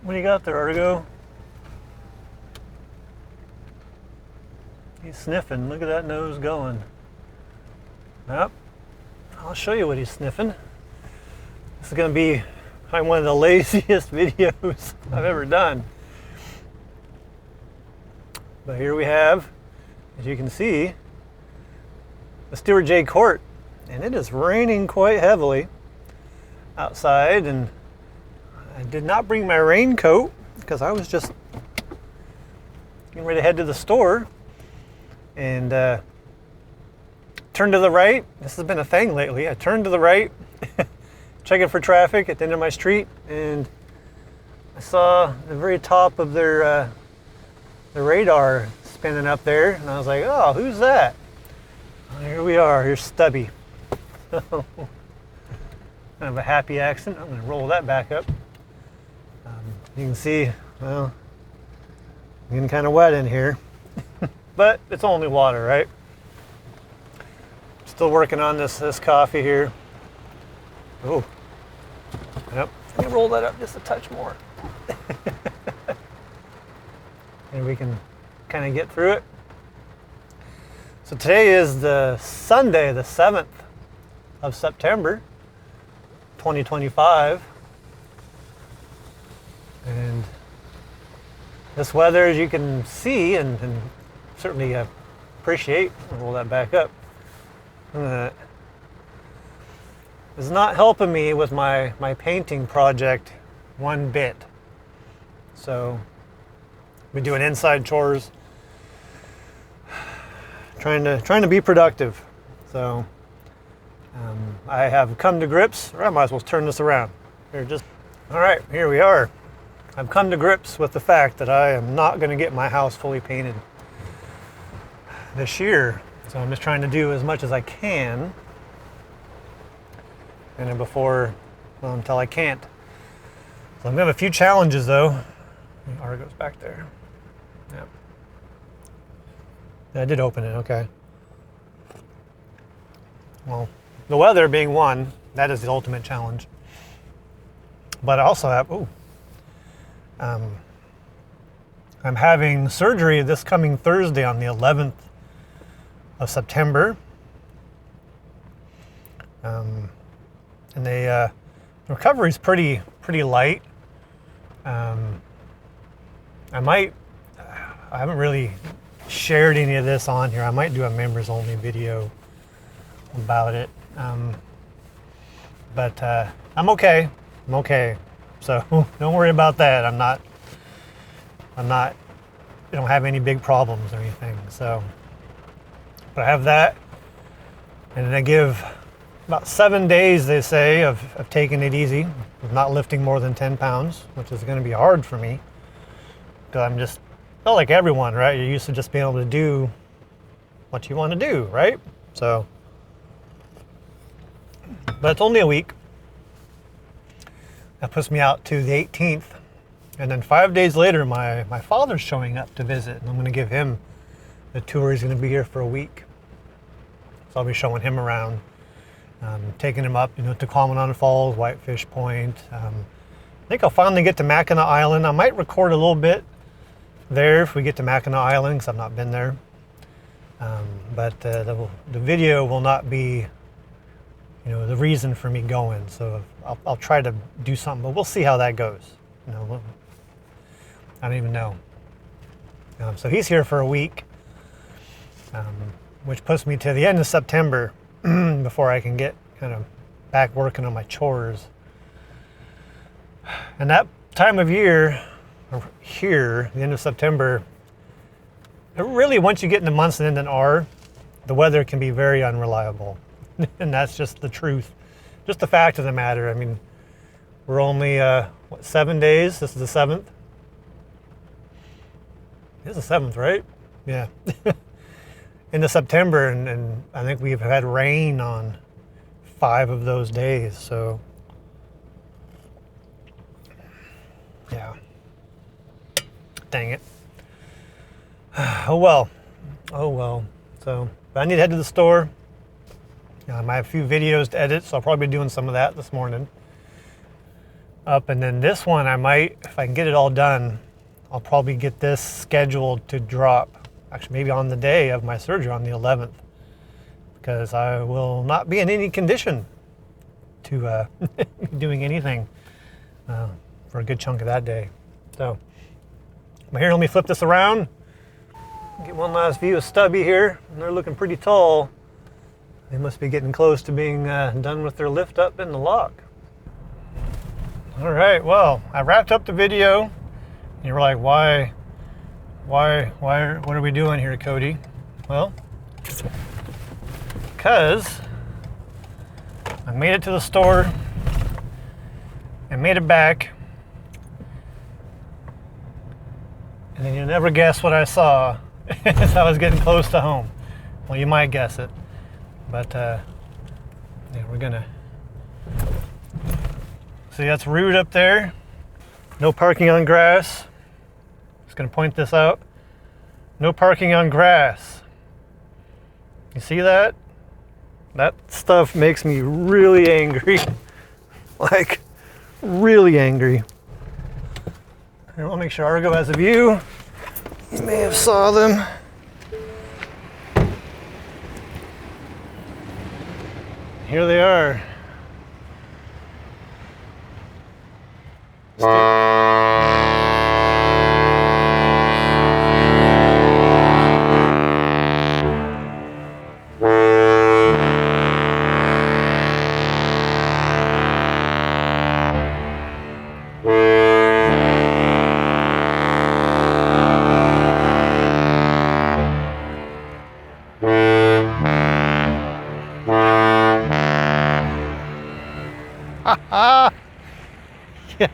What do you got there, Argo? He's sniffing. Look at that nose going. Yep. I'll show you what he's sniffing. This is going to be probably one of the laziest videos I've ever done. But here we have, as you can see, the Stewart J Cort. And it is raining quite heavily outside. And I did not bring my raincoat because I was just getting ready to head to the store. And turn to the right. This has been a thing lately. I turned to the right, checking for traffic at the end of my street, and I saw the very top of their the radar spinning up there, and I was like, "Oh, who's that?" Well, here we are. Here's Stubby. Kind of a happy accent. I'm going to roll that back up. You can see, well, getting kind of wet in here. But it's only water, right? Still working on this coffee here. Oh, yep. Let me roll that up just a touch more. And we can kind of get through it. So today is the Sunday, the 7th of September, 2025. And this weather, as you can see, and certainly appreciate, I'll roll that back up, is not helping me with my painting project one bit. So we're doing inside chores, trying to be productive. So I have come to grips, or I might as well turn this around. All right, here we are. I've come to grips with the fact that I am not going to get my house fully painted this year. So I'm just trying to do as much as I can, and then until I can't. So I'm gonna have a few challenges though. Argo's back there. Yep. Yeah, I did open it, okay. Well, the weather being one, that is the ultimate challenge. But I also have, I'm having surgery this coming Thursday on the 11th of September. And the recovery is pretty light. I haven't really shared any of this on here. I might do a members only video about it. But I'm okay. So don't worry about that. I'm not, I don't have any big problems or anything. So, but I have that, and then I give about 7 days, they say, of taking it easy, of not lifting more than 10 pounds, which is going to be hard for me, because I'm just, not like everyone, right? You're used to just being able to do what you want to do, right? So, but it's only a week. That puts me out to the 18th. And then 5 days later, my father's showing up to visit, and I'm going to give him the tour. He's going to be here for a week. So I'll be showing him around, taking him up, to Commandant Falls, Whitefish Point. I think I'll finally get to Mackinac Island. I might record a little bit there if we get to Mackinac Island, because I've not been there. But the video will not be, the reason for me going. So I'll try to do something, but we'll see how that goes. I don't even know. So he's here for a week, which puts me to the end of September before I can get kind of back working on my chores. And that time of year, here, the end of September, it really, once you get into months and end in R, the weather can be very unreliable. And that's just the truth. Just the fact of the matter. I mean, we're only, 7 days? This is the 7th? This is the 7th, right? Yeah. Into September, and I think we've had rain on 5 of those days, so yeah. Dang it. Oh well. So, but I need to head to the store. I have a few videos to edit, so I'll probably be doing some of that this morning. up, and then this one I might, if I can get it all done, I'll probably get this scheduled to drop, actually maybe on the day of my surgery on the 11th, because I will not be in any condition to be doing anything for a good chunk of that day. So, but here, let me flip this around. Get one last view of Stubby here. They're looking pretty tall. They must be getting close to being done with their lift up in the lock. All right, well, I wrapped up the video. You were like, why, what are we doing here, Cody? Well, because I made it to the store and made it back. And then you never guess what I saw as I was getting close to home. Well, you might guess it, but yeah, we're gonna see, that's rude up there. No parking on grass. Just gonna point this out. No parking on grass. You see that? That stuff makes me really angry. Like, really angry. I want to make sure Argo has a view. You may have saw them. Here they are.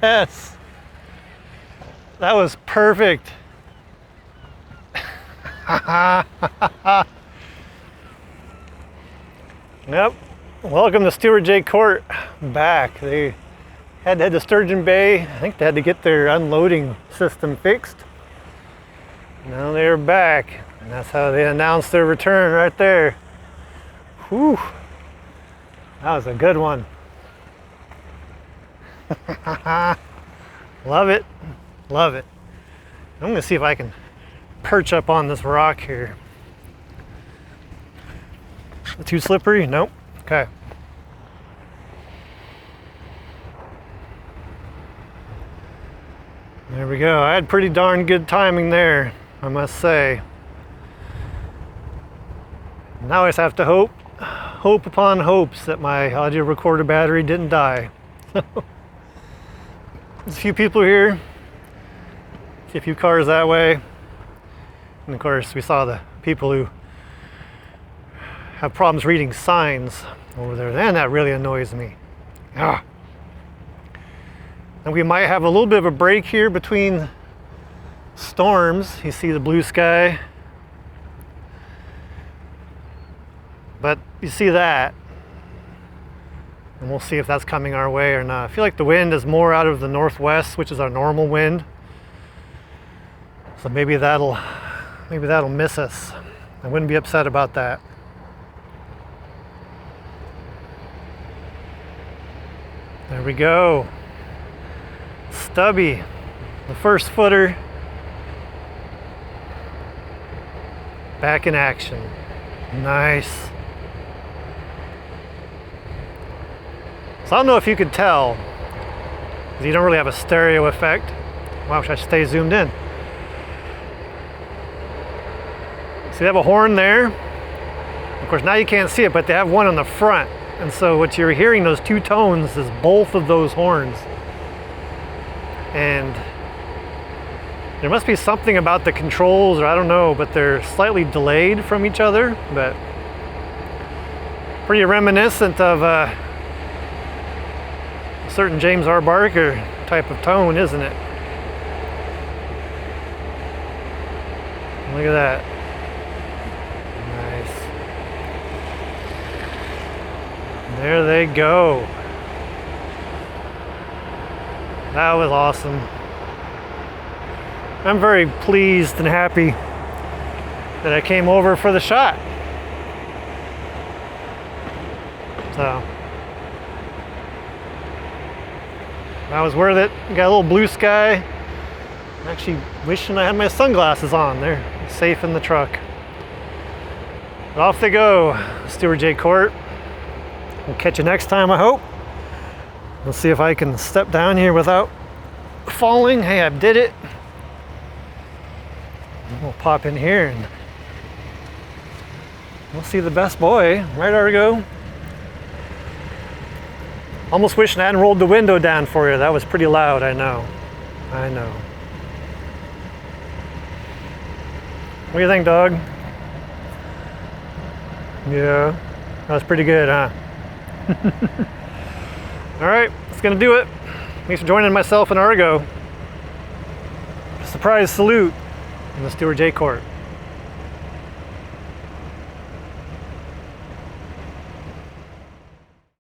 Yes, that was perfect. Yep, welcome to Stewart J Cort back. They had to head to Sturgeon Bay. I think they had to get their unloading system fixed. Now they're back, and that's how they announced their return right there. Whew, that was a good one. Love it, love it. I'm gonna see if I can perch up on this rock here. Too slippery? Nope. Okay. There we go. I had pretty darn good timing there, I must say. Now I just have to hope upon hopes that my audio recorder battery didn't die. There's a few people here, see a few cars that way, and of course we saw the people who have problems reading signs over there, and that really annoys me. Ah. And we might have a little bit of a break here between storms. You see the blue sky, but you see that. And we'll see if that's coming our way or not. I feel like the wind is more out of the northwest, which is our normal wind. So maybe that'll miss us. I wouldn't be upset about that. There we go. Stubby, the first footer, back in action. Nice. So I don't know if you could tell, because you don't really have a stereo effect. Wow, should I stay zoomed in? So they have a horn there. Of course, now you can't see it, but they have one on the front. And so what you're hearing, those two tones, is both of those horns. And there must be something about the controls, or I don't know, but they're slightly delayed from each other, but pretty reminiscent of a certain James R. Barker type of tone, isn't it? Look at that. Nice. There they go. That was awesome. I'm very pleased and happy that I came over for the shot. So That was worth it. Got a little blue sky. I'm actually wishing I had my sunglasses on. They're safe in the truck. But off they go, Stewart J. Cort. We'll catch you next time, I hope. Let's see if I can step down here without falling. Hey, I did it. We'll pop in here and we'll see the best boy. Right, Argo? Almost wishing I hadn't rolled the window down for you. That was pretty loud, I know. I know. What do you think, dog? Yeah, that was pretty good, huh? All right, that's gonna do it. Thanks for joining myself and Argo. Surprise salute in the Stewart J. Cort.